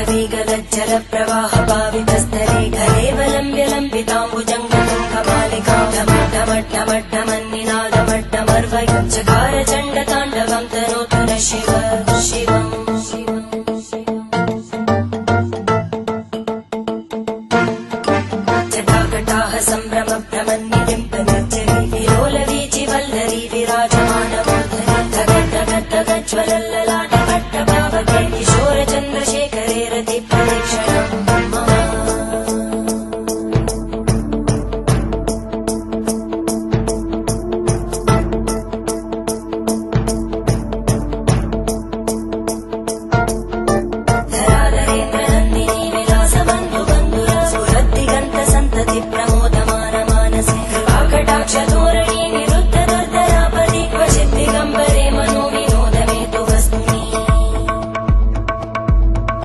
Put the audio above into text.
वेगलज्जल प्रवाह पावितस्तरे घलेवलम्ब्य लम्बिताम्बुजङ्गतुङ्गमालिकां ढमड्ढमड्ढमड्ढमन्निनादमड्ढमर्वयुञ्चकार चण्डताण्डवं तनोतु न शिव शिवम् जटाकटाः सम्भ्रम भ्रमन्निलिम्पनर्जरी विलोलवीचि वल्लरी विराजमानमूर्धनि धगद्धगद्धगज्ज्वलल्ल